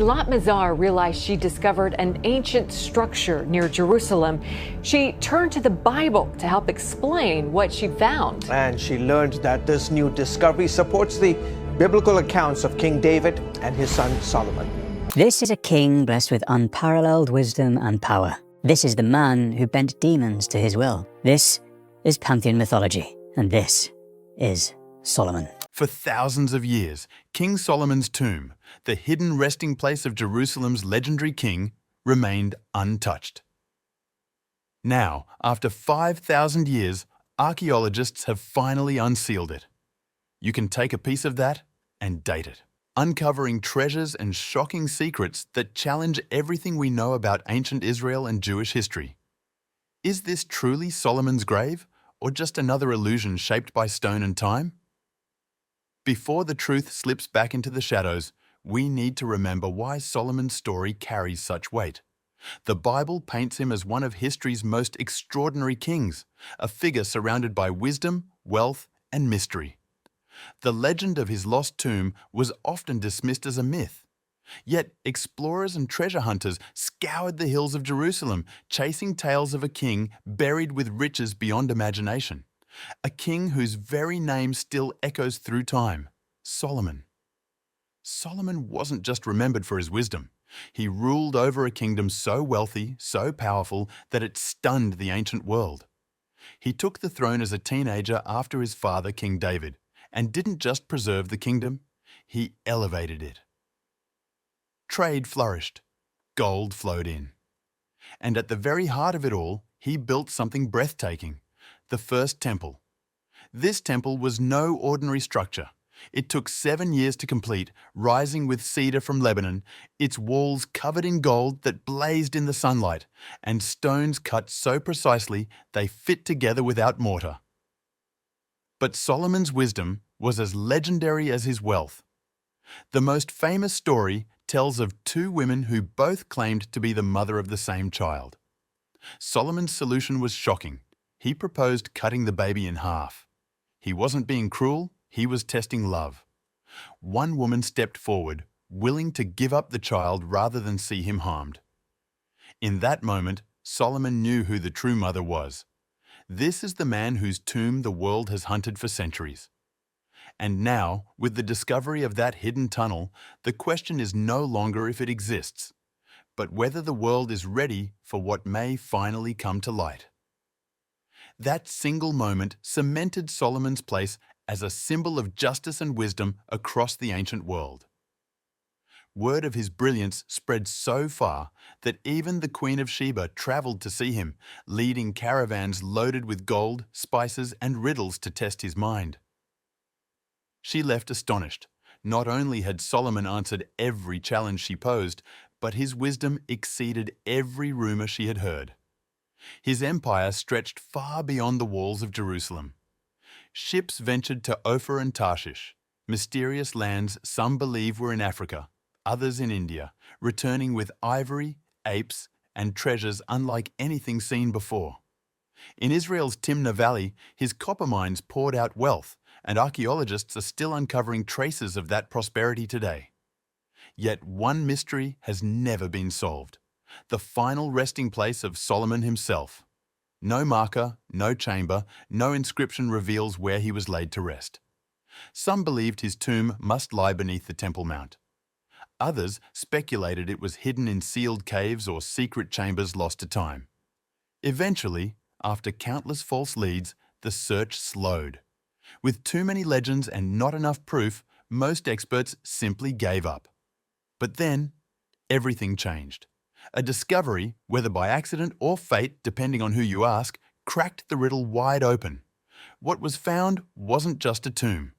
Eilat Mazar realized she discovered an ancient structure near Jerusalem. She turned to the Bible to help explain what she found. And she learned that this new discovery supports the biblical accounts of King David and his son Solomon. This is a king blessed with unparalleled wisdom and power. This is the man who bent demons to his will. This is Pantheon mythology, and this is Solomon. For thousands of years, King Solomon's tomb, the hidden resting place of Jerusalem's legendary king, remained untouched. Now, after 5,000 years, archaeologists have finally unsealed it. You can take a piece of that and date it, uncovering treasures and shocking secrets that challenge everything we know about ancient Israel and Jewish history. Is this truly Solomon's grave, or just another illusion shaped by stone and time? Before the truth slips back into the shadows, we need to remember why Solomon's story carries such weight. The Bible paints him as one of history's most extraordinary kings, a figure surrounded by wisdom, wealth, and mystery. The legend of his lost tomb was often dismissed as a myth. Yet explorers and treasure hunters scoured the hills of Jerusalem, chasing tales of a king buried with riches beyond imagination. A king whose very name still echoes through time, Solomon. Solomon wasn't just remembered for his wisdom. He ruled over a kingdom so wealthy, so powerful, that it stunned the ancient world. He took the throne as a teenager after his father, King David, and didn't just preserve the kingdom, he elevated it. Trade flourished. Gold flowed in. And at the very heart of it all, he built something breathtaking. The first temple. This temple was no ordinary structure. It took 7 years to complete, rising with cedar from Lebanon, its walls covered in gold that blazed in the sunlight, and stones cut so precisely they fit together without mortar. But Solomon's wisdom was as legendary as his wealth. The most famous story tells of two women who both claimed to be the mother of the same child. Solomon's solution was shocking. He proposed cutting the baby in half. He wasn't being cruel, he was testing love. One woman stepped forward, willing to give up the child rather than see him harmed. In that moment, Solomon knew who the true mother was. This is the man whose tomb the world has hunted for centuries. And now, with the discovery of that hidden tunnel, the question is no longer if it exists, but whether the world is ready for what may finally come to light. That single moment cemented Solomon's place as a symbol of justice and wisdom across the ancient world. Word of his brilliance spread so far that even the Queen of Sheba traveled to see him, leading caravans loaded with gold, spices, and riddles to test his mind. She left astonished. Not only had Solomon answered every challenge she posed, but his wisdom exceeded every rumor she had heard. His empire stretched far beyond the walls of Jerusalem. Ships ventured to Ophir and Tarshish, mysterious lands some believe were in Africa, others in India, returning with ivory, apes, and treasures unlike anything seen before. In Israel's Timnah Valley, his copper mines poured out wealth, and archaeologists are still uncovering traces of that prosperity today. Yet one mystery has never been solved: the final resting place of Solomon himself. No marker, no chamber, no inscription reveals where he was laid to rest. Some believed his tomb must lie beneath the Temple Mount. Others speculated it was hidden in sealed caves or secret chambers lost to time. Eventually, after countless false leads, the search slowed. With too many legends and not enough proof, most experts simply gave up. But then, everything changed. A discovery, whether by accident or fate, depending on who you ask, cracked the riddle wide open. What was found wasn't just a tomb.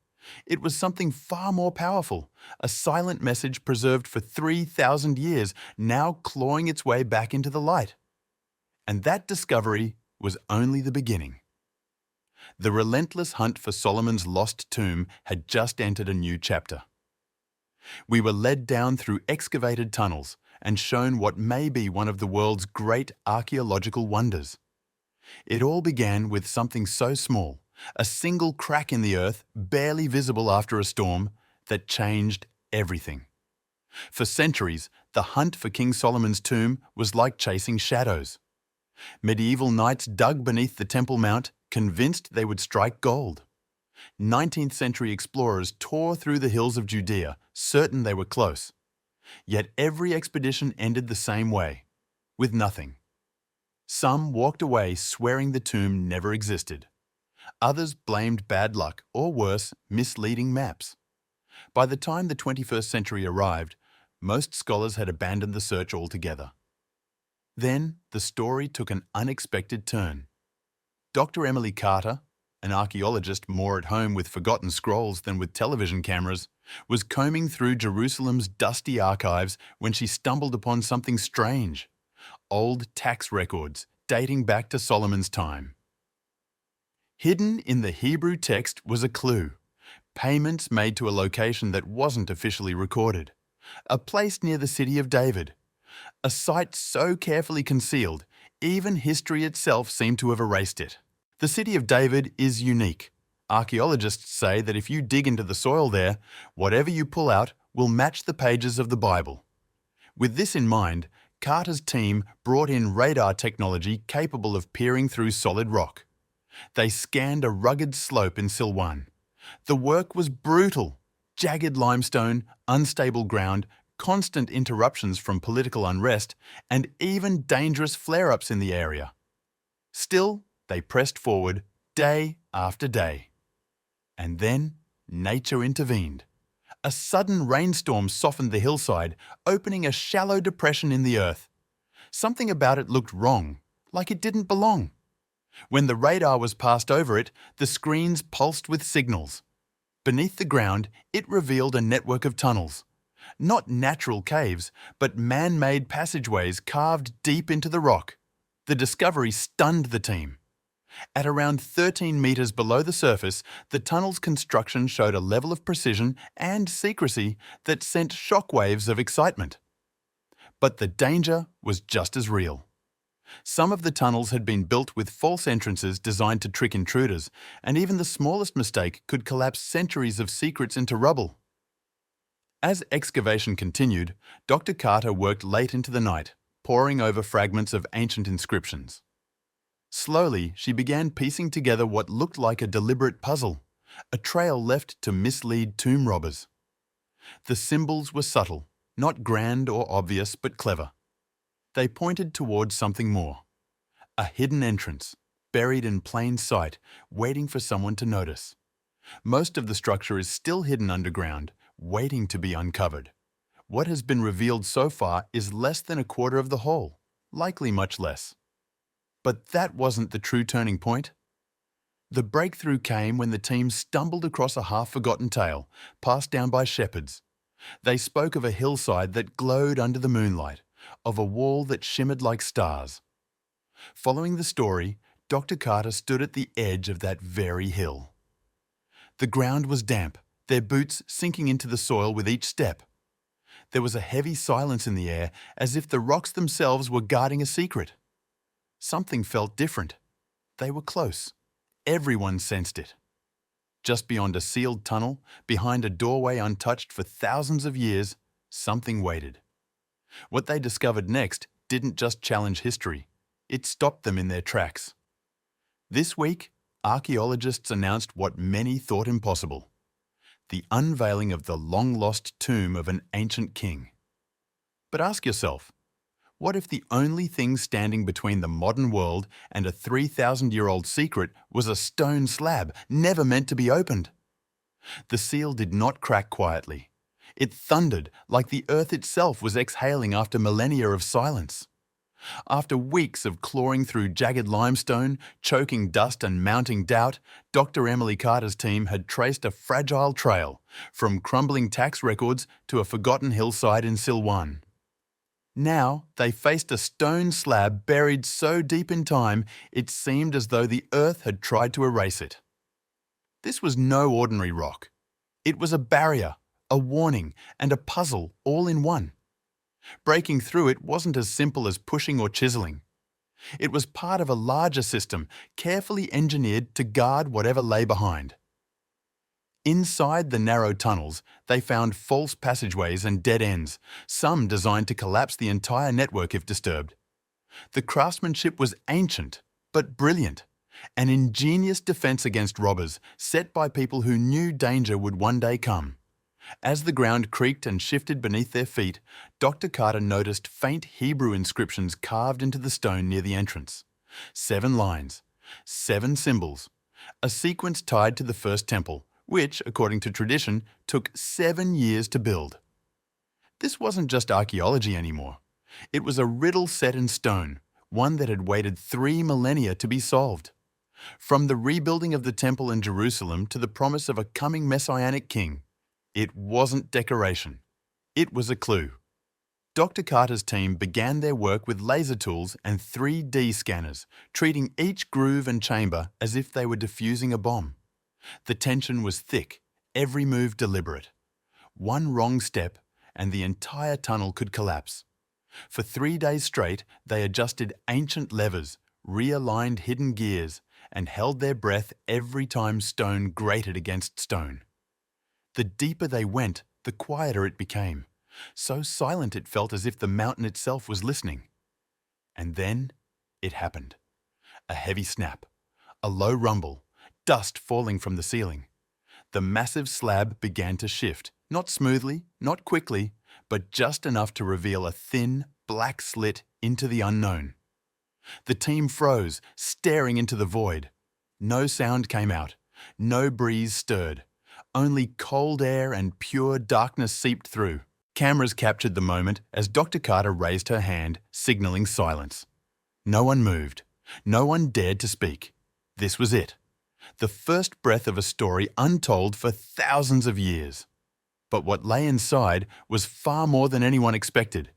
It was something far more powerful, a silent message preserved for 3,000 years, now clawing its way back into the light. And that discovery was only the beginning. The relentless hunt for Solomon's lost tomb had just entered a new chapter. We were led down through excavated tunnels and shown what may be one of the world's great archaeological wonders. It all began with something so small, a single crack in the earth, barely visible after a storm, that changed everything. For centuries, the hunt for King Solomon's tomb was like chasing shadows. Medieval knights dug beneath the Temple Mount, convinced they would strike gold. 19th century explorers tore through the hills of Judea, certain they were close. Yet every expedition ended the same way, with nothing. Some walked away swearing the tomb never existed. Others blamed bad luck, or worse, misleading maps. By the time the 21st century arrived, most scholars had abandoned the search altogether. Then the story took an unexpected turn. Dr. Emily Carter, an archaeologist more at home with forgotten scrolls than with television cameras, was combing through Jerusalem's dusty archives when she stumbled upon something strange: old tax records dating back to Solomon's time. Hidden in the Hebrew text was a clue: payments made to a location that wasn't officially recorded, a place near the city of David, a site so carefully concealed, even history itself seemed to have erased it. The city of David is unique. Archaeologists say that if you dig into the soil there, whatever you pull out will match the pages of the Bible. With this in mind, Carter's team brought in radar technology capable of peering through solid rock. They scanned a rugged slope in Silwan. The work was brutal: jagged limestone, unstable ground, constant interruptions from political unrest, and even dangerous flare-ups in the area. Still, they pressed forward day after day. And then nature intervened. A sudden rainstorm softened the hillside, opening a shallow depression in the earth. Something about it looked wrong, like it didn't belong. When the radar was passed over it, the screens pulsed with signals. Beneath the ground, it revealed a network of tunnels. Not natural caves, but man-made passageways carved deep into the rock. The discovery stunned the team. At around 13 meters below the surface, the tunnel's construction showed a level of precision and secrecy that sent shockwaves of excitement. But the danger was just as real. Some of the tunnels had been built with false entrances designed to trick intruders, and even the smallest mistake could collapse centuries of secrets into rubble. As excavation continued, Dr. Carter worked late into the night, poring over fragments of ancient inscriptions. Slowly, she began piecing together what looked like a deliberate puzzle, a trail left to mislead tomb robbers. The symbols were subtle, not grand or obvious, but clever. They pointed towards something more: a hidden entrance, buried in plain sight, waiting for someone to notice. Most of the structure is still hidden underground, waiting to be uncovered. What has been revealed so far is less than a quarter of the whole, likely much less. But that wasn't the true turning point. The breakthrough came when the team stumbled across a half-forgotten tale, passed down by shepherds. They spoke of a hillside that glowed under the moonlight, of a wall that shimmered like stars. Following the story, Dr. Carter stood at the edge of that very hill. The ground was damp, their boots sinking into the soil with each step. There was a heavy silence in the air, as if the rocks themselves were guarding a secret. Something felt different. They were close. Everyone sensed it. Just beyond a sealed tunnel, behind a doorway untouched for thousands of years, something waited. What they discovered next didn't just challenge history, it stopped them in their tracks. This week, archaeologists announced what many thought impossible: the unveiling of the long-lost tomb of an ancient king. But ask yourself, what if the only thing standing between the modern world and a 3,000-year-old secret was a stone slab, never meant to be opened? The seal did not crack quietly. It thundered like the earth itself was exhaling after millennia of silence. After weeks of clawing through jagged limestone, choking dust and mounting doubt, Dr. Emily Carter's team had traced a fragile trail, from crumbling tax records to a forgotten hillside in Silwan. Now they faced a stone slab buried so deep in time it seemed as though the earth had tried to erase it. This was no ordinary rock. It was a barrier, a warning, and a puzzle all in one. Breaking through it wasn't as simple as pushing or chiseling. It was part of a larger system, carefully engineered to guard whatever lay behind. Inside the narrow tunnels, they found false passageways and dead ends, some designed to collapse the entire network if disturbed. The craftsmanship was ancient, but brilliant, an ingenious defense against robbers set by people who knew danger would one day come. As the ground creaked and shifted beneath their feet, Dr. Carter noticed faint Hebrew inscriptions carved into the stone near the entrance. 7 lines, 7 symbols, a sequence tied to the first temple, which, according to tradition, took 7 years to build. This wasn't just archaeology anymore. It was a riddle set in stone, one that had waited 3 millennia to be solved. From the rebuilding of the temple in Jerusalem to the promise of a coming messianic king, it wasn't decoration. It was a clue. Dr. Carter's team began their work with laser tools and 3D scanners, treating each groove and chamber as if they were defusing a bomb. The tension was thick, every move deliberate. One wrong step, and the entire tunnel could collapse. For 3 days straight, they adjusted ancient levers, realigned hidden gears, and held their breath every time stone grated against stone. The deeper they went, the quieter it became. So silent it felt as if the mountain itself was listening. And then it happened. A heavy snap, a low rumble, dust falling from the ceiling. The massive slab began to shift, not smoothly, not quickly, but just enough to reveal a thin, black slit into the unknown. The team froze, staring into the void. No sound came out, no breeze stirred. Only cold air and pure darkness seeped through. Cameras captured the moment as Dr. Carter raised her hand, signaling silence. No one moved. No one dared to speak. This was it. The first breath of a story untold for thousands of years. But what lay inside was far more than anyone expected.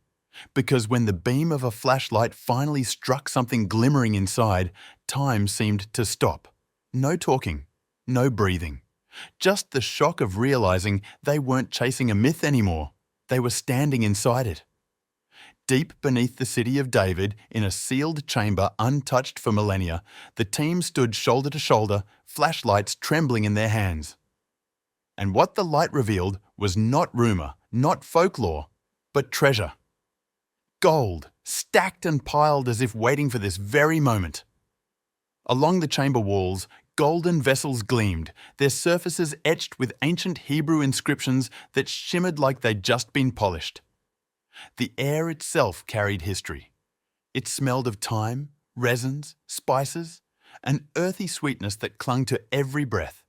Because when the beam of a flashlight finally struck something glimmering inside, time seemed to stop. No talking, no breathing. Just the shock of realizing they weren't chasing a myth anymore. They were standing inside it. Deep beneath the city of David, in a sealed chamber untouched for millennia, the team stood shoulder to shoulder, flashlights trembling in their hands. And what the light revealed was not rumor, not folklore, but treasure. Gold, stacked and piled as if waiting for this very moment. Along the chamber walls, golden vessels gleamed, their surfaces etched with ancient Hebrew inscriptions that shimmered like they'd just been polished. The air itself carried history. It smelled of thyme, resins, spices, an earthy sweetness that clung to every breath.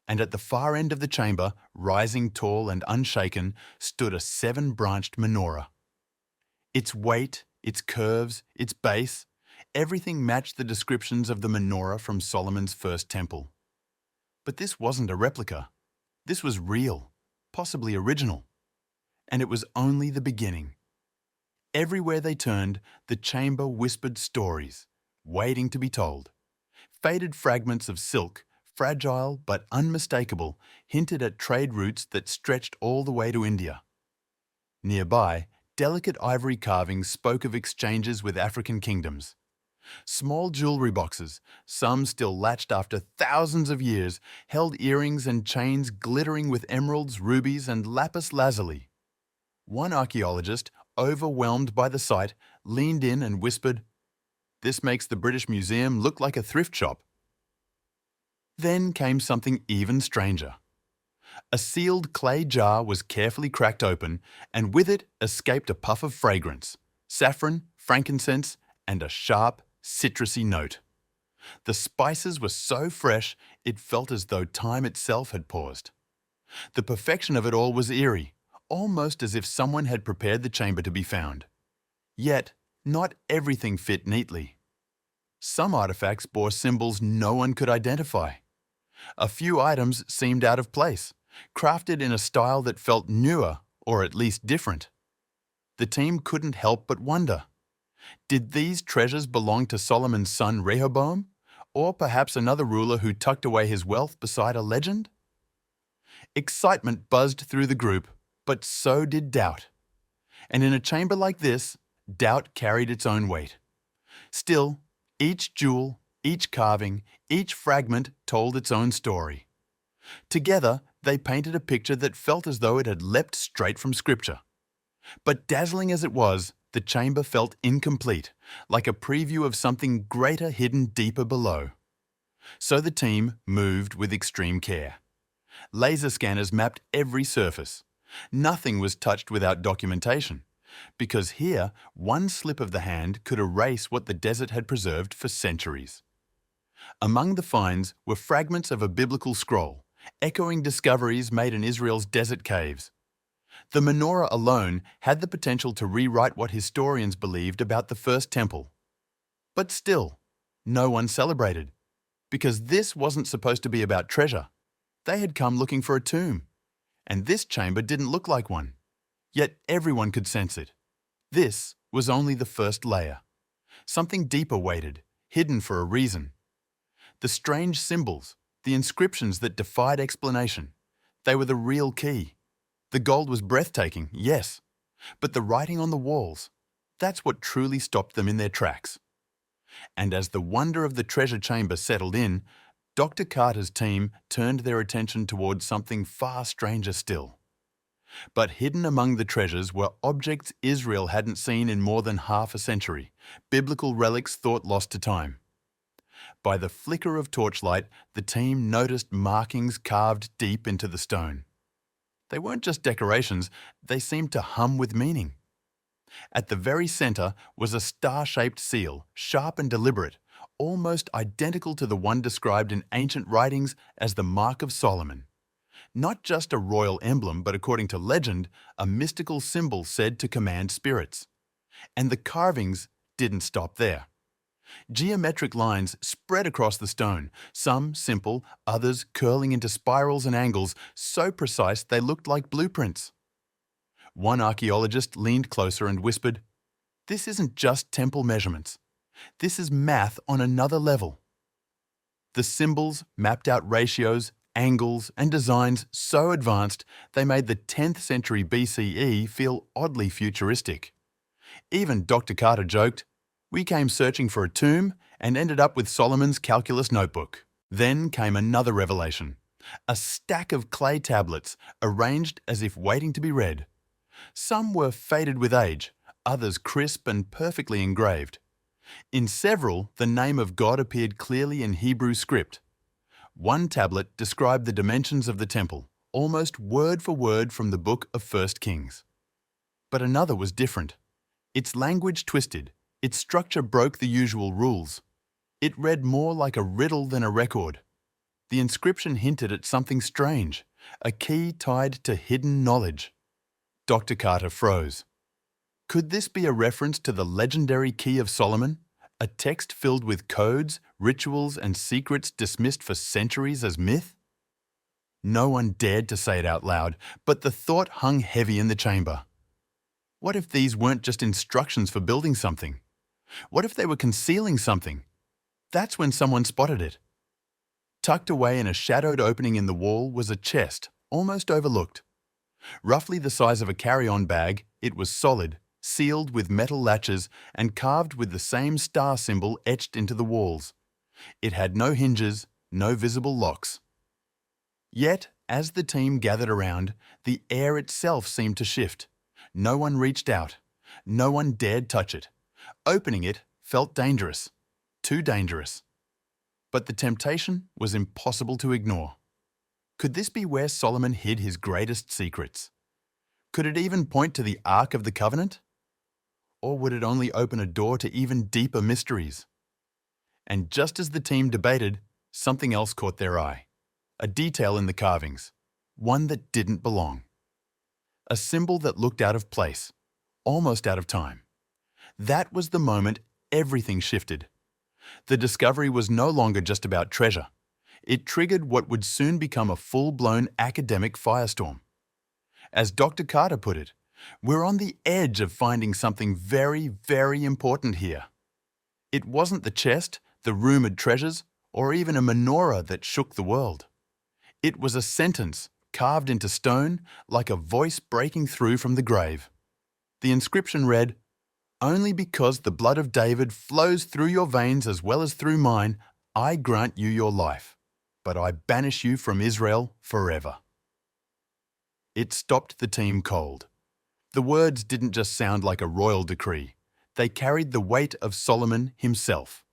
And at the far end of the chamber, rising tall and unshaken, stood a 7-branched menorah. Its weight, its curves, its base, everything matched the descriptions of the menorah from Solomon's first temple. But this wasn't a replica. This was real, possibly original. And it was only the beginning. Everywhere they turned, the chamber whispered stories, waiting to be told. Faded fragments of silk, fragile but unmistakable, hinted at trade routes that stretched all the way to India. Nearby, delicate ivory carvings spoke of exchanges with African kingdoms. Small jewelry boxes, some still latched after thousands of years, held earrings and chains glittering with emeralds, rubies, and lapis lazuli. One archaeologist, overwhelmed by the sight, leaned in and whispered, "This makes the British Museum look like a thrift shop." Then came something even stranger. A sealed clay jar was carefully cracked open, and with it escaped a puff of fragrance, saffron, frankincense, and a sharp, citrusy note. The spices were so fresh, it felt as though time itself had paused. The perfection of it all was eerie, almost as if someone had prepared the chamber to be found. Yet, not everything fit neatly. Some artifacts bore symbols no one could identify. A few items seemed out of place, crafted in a style that felt newer, or at least different. The team couldn't help but wonder. Did these treasures belong to Solomon's son Rehoboam, or perhaps another ruler who tucked away his wealth beside a legend? Excitement buzzed through the group, but so did doubt. And in a chamber like this, doubt carried its own weight. Still, each jewel, each carving, each fragment told its own story. Together, they painted a picture that felt as though it had leapt straight from Scripture. But dazzling as it was, the chamber felt incomplete, like a preview of something greater hidden deeper below. So the team moved with extreme care. Laser scanners mapped every surface. Nothing was touched without documentation, because here, one slip of the hand could erase what the desert had preserved for centuries. Among the finds were fragments of a biblical scroll, echoing discoveries made in Israel's desert caves. The menorah alone had the potential to rewrite what historians believed about the First Temple. But still, no one celebrated, because this wasn't supposed to be about treasure. They had come looking for a tomb, and this chamber didn't look like one. Yet everyone could sense it. This was only the first layer. Something deeper waited, hidden for a reason. The strange symbols, the inscriptions that defied explanation, they were the real key. The gold was breathtaking, yes, but the writing on the walls, that's what truly stopped them in their tracks. And as the wonder of the treasure chamber settled in, Dr. Carter's team turned their attention towards something far stranger still. But hidden among the treasures were objects Israel hadn't seen in more than half a century, biblical relics thought lost to time. By the flicker of torchlight, the team noticed markings carved deep into the stone. They weren't just decorations, they seemed to hum with meaning. At the very center was a star-shaped seal, sharp and deliberate, almost identical to the one described in ancient writings as the Mark of Solomon. Not just a royal emblem, but according to legend, a mystical symbol said to command spirits. And the carvings didn't stop there. Geometric lines spread across the stone, some simple, others curling into spirals and angles so precise they looked like blueprints. One archaeologist leaned closer and whispered, "This isn't just temple measurements. This is math on another level." The symbols mapped out ratios, angles, and designs so advanced they made the 10th century BCE feel oddly futuristic. Even Dr. Carter joked, "We came searching for a tomb and ended up with Solomon's calculus notebook." Then came another revelation, a stack of clay tablets arranged as if waiting to be read. Some were faded with age, others crisp and perfectly engraved. In several, the name of God appeared clearly in Hebrew script. One tablet described the dimensions of the temple, almost word for word from the book of 1 Kings. But another was different. Its language twisted. Its structure broke the usual rules. It read more like a riddle than a record. The inscription hinted at something strange, a key tied to hidden knowledge. Dr. Carter froze. Could this be a reference to the legendary Key of Solomon, a text filled with codes, rituals, and secrets dismissed for centuries as myth? No one dared to say it out loud, but the thought hung heavy in the chamber. What if these weren't just instructions for building something? What if they were concealing something? That's when someone spotted it. Tucked away in a shadowed opening in the wall was a chest, almost overlooked. Roughly the size of a carry-on bag, it was solid, sealed with metal latches and carved with the same star symbol etched into the walls. It had no hinges, no visible locks. Yet, as the team gathered around, the air itself seemed to shift. No one reached out. No one dared touch it. Opening it felt dangerous, too dangerous. But the temptation was impossible to ignore. Could this be where Solomon hid his greatest secrets? Could it even point to the Ark of the Covenant? Or would it only open a door to even deeper mysteries? And just as the team debated, something else caught their eye. A detail in the carvings, one that didn't belong. A symbol that looked out of place, almost out of time. That was the moment everything shifted. The discovery was no longer just about treasure. It triggered what would soon become a full-blown academic firestorm. As Dr. Carter put it, we're on the edge of finding something very, very important here. It wasn't the chest, the rumored treasures, or even a menorah that shook the world. It was a sentence carved into stone like a voice breaking through from the grave. The inscription read, "Only because the blood of David flows through your veins as well as through mine, I grant you your life." but I banish you from Israel forever." It stopped the team cold. The words didn't just sound like a royal decree. They carried the weight of Solomon himself.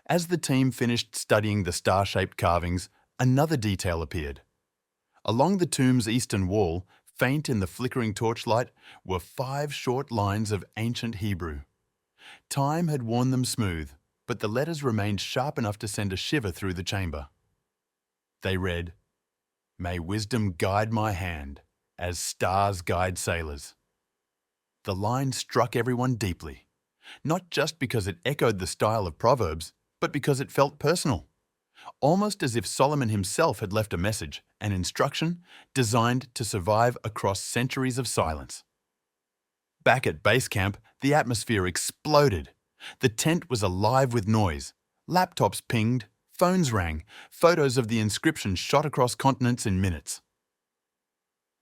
As the team finished studying the star-shaped carvings, another detail appeared. Along the tomb's eastern wall, faint in the flickering torchlight, were 5 short lines of ancient Hebrew. Time had worn them smooth, but the letters remained sharp enough to send a shiver through the chamber. They read, "May wisdom guide my hand, as stars guide sailors." The line struck everyone deeply, not just because it echoed the style of Proverbs, but because it felt personal. Almost as if Solomon himself had left a message, an instruction, designed to survive across centuries of silence. Back at base camp, the atmosphere exploded. The tent was alive with noise. Laptops pinged, phones rang, photos of the inscription shot across continents in minutes.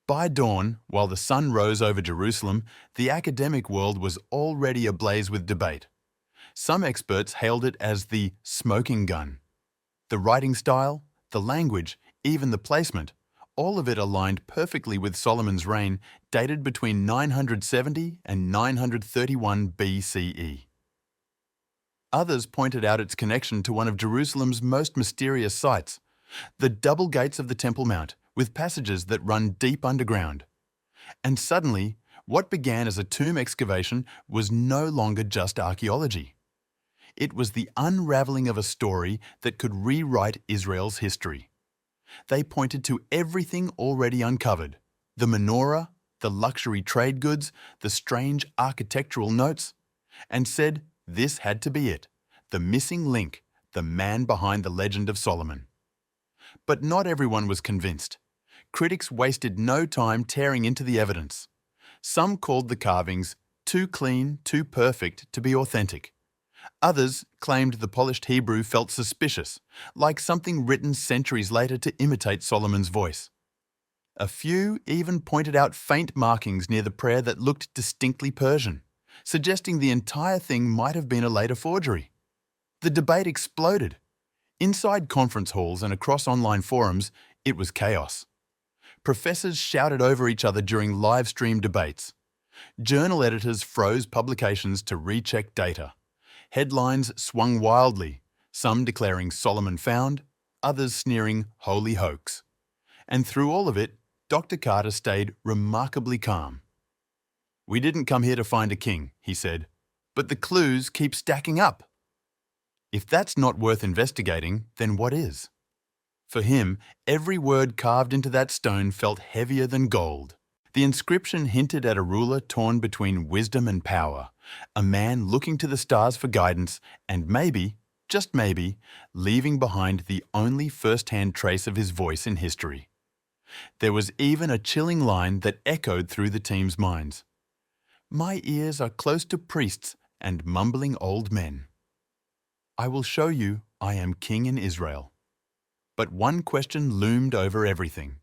By dawn, while the sun rose over Jerusalem, the academic world was already ablaze with debate. Some experts hailed it as the smoking gun. The writing style, the language, even the placement, all of it aligned perfectly with Solomon's reign, dated between 970 and 931 BCE. Others pointed out its connection to one of Jerusalem's most mysterious sites, the double gates of the Temple Mount, with passages that run deep underground. And suddenly, what began as a tomb excavation was no longer just archaeology. It was the unraveling of a story that could rewrite Israel's history. They pointed to everything already uncovered: the menorah, the luxury trade goods, the strange architectural notes, and said this had to be it, the missing link, the man behind the legend of Solomon. But not everyone was convinced. Critics wasted no time tearing into the evidence. Some called the carvings too clean, too perfect to be authentic. Others claimed the polished Hebrew felt suspicious, like something written centuries later to imitate Solomon's voice. A few even pointed out faint markings near the prayer that looked distinctly Persian, suggesting the entire thing might have been a later forgery. The debate exploded. Inside conference halls and across online forums, it was chaos. Professors shouted over each other during live-stream debates. Journal editors froze publications to recheck data. Headlines swung wildly, some declaring Solomon found, others sneering holy hoax. And through all of it, Dr. Carter stayed remarkably calm. "We didn't come here to find a king," he said, "but the clues keep stacking up." If that's not worth investigating, then what is? For him, every word carved into that stone felt heavier than gold. The inscription hinted at a ruler torn between wisdom and power, a man looking to the stars for guidance and maybe, just maybe, leaving behind the only first-hand trace of his voice in history. There was even a chilling line that echoed through the team's minds. "My ears are close to priests and mumbling old men. I will show you I am king in Israel." But one question loomed over everything.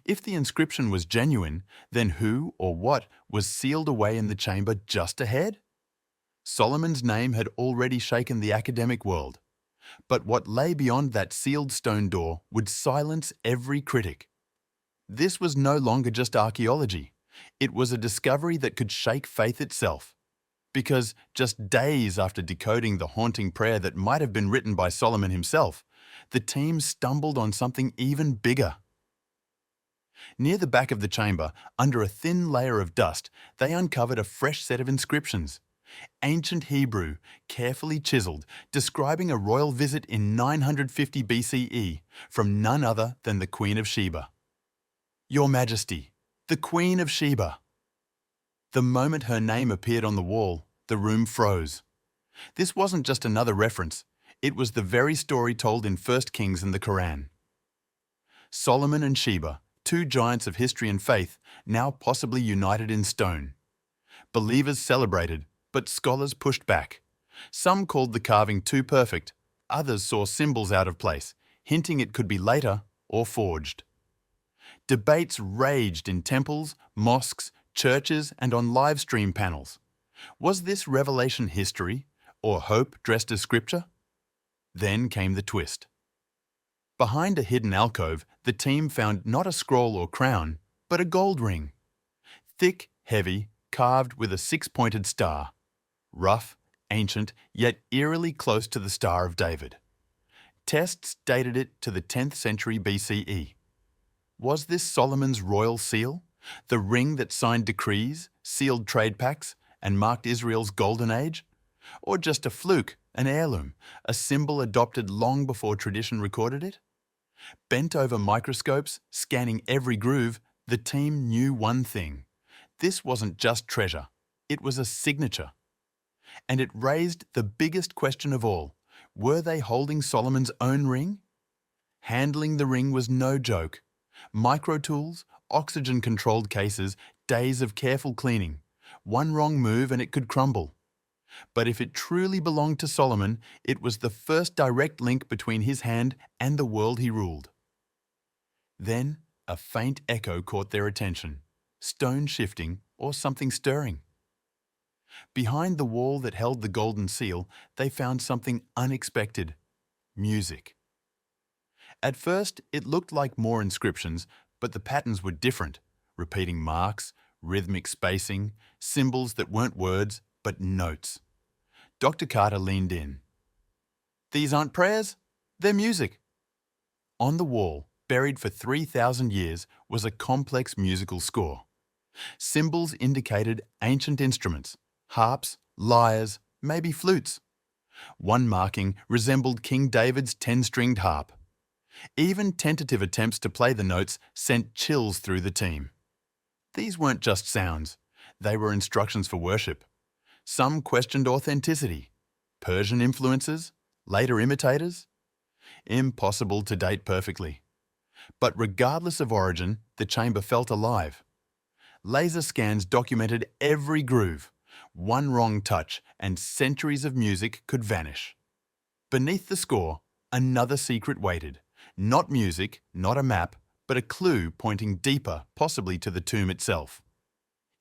If the inscription was genuine, then who or what was sealed away in the chamber just ahead? Solomon's name had already shaken the academic world. But what lay beyond that sealed stone door would silence every critic. This was no longer just archaeology. It was a discovery that could shake faith itself. Because just days after decoding the haunting prayer that might have been written by Solomon himself, the team stumbled on something even bigger. Near the back of the chamber, under a thin layer of dust, they uncovered a fresh set of inscriptions. Ancient Hebrew, carefully chiseled, describing a royal visit in 950 BCE from none other than the Queen of Sheba. "Your Majesty, the Queen of Sheba." The moment her name appeared on the wall, the room froze. This wasn't just another reference. It was the very story told in 1 Kings and the Quran. Solomon and Sheba, two giants of history and faith, now possibly united in stone. Believers celebrated, but scholars pushed back. Some called the carving too perfect. Others saw symbols out of place, hinting it could be later or forged. Debates raged in temples, mosques, churches, and on live stream panels. Was this revelation history, or hope dressed as scripture? Then came the twist. Behind a hidden alcove, the team found not a scroll or crown, but a gold ring. Thick, heavy, carved with a six-pointed star. Rough, ancient, yet eerily close to the Star of David. Tests dated it to the 10th century BCE. Was this Solomon's royal seal? The ring that signed decrees, sealed trade pacts, and marked Israel's golden age? Or just a fluke, an heirloom, a symbol adopted long before tradition recorded it? Bent over microscopes, scanning every groove, the team knew one thing. This wasn't just treasure, it was a signature. And it raised the biggest question of all. Were they holding Solomon's own ring? Handling the ring was no joke. Micro tools, oxygen-controlled cases, days of careful cleaning. One wrong move and it could crumble. But if it truly belonged to Solomon, it was the first direct link between his hand and the world he ruled. Then, a faint echo caught their attention. Stone shifting or something stirring. Behind the wall that held the golden seal, they found something unexpected. Music. At first, it looked like more inscriptions, but the patterns were different. Repeating marks, rhythmic spacing, symbols that weren't words, but notes. Dr. Carter leaned in. These aren't prayers, they're music. On the wall, buried for 3,000 years, was a complex musical score. Symbols indicated ancient instruments, harps, lyres, maybe flutes. One marking resembled King David's 10-stringed harp. Even tentative attempts to play the notes sent chills through the team. These weren't just sounds, they were instructions for worship. Some questioned authenticity. Persian influences? Later imitators? Impossible to date perfectly. But regardless of origin, the chamber felt alive. Laser scans documented every groove. One wrong touch and centuries of music could vanish. Beneath the score, another secret waited. Not music, not a map, but a clue pointing deeper, possibly to the tomb itself.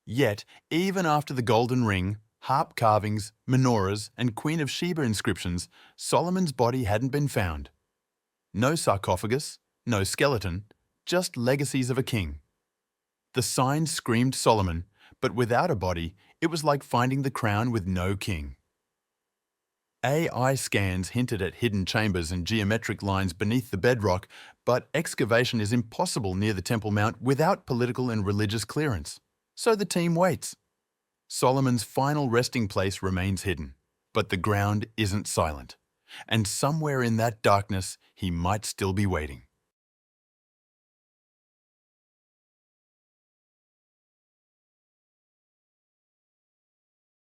Yet, even after the golden ring, harp carvings, menorahs, and Queen of Sheba inscriptions, Solomon's body hadn't been found. No sarcophagus, no skeleton, just legacies of a king. The sign screamed Solomon, but without a body, it was like finding the crown with no king. AI scans hinted at hidden chambers and geometric lines beneath the bedrock, but excavation is impossible near the Temple Mount without political and religious clearance. So the team waits. Solomon's final resting place remains hidden, but the ground isn't silent. And somewhere in that darkness, he might still be waiting.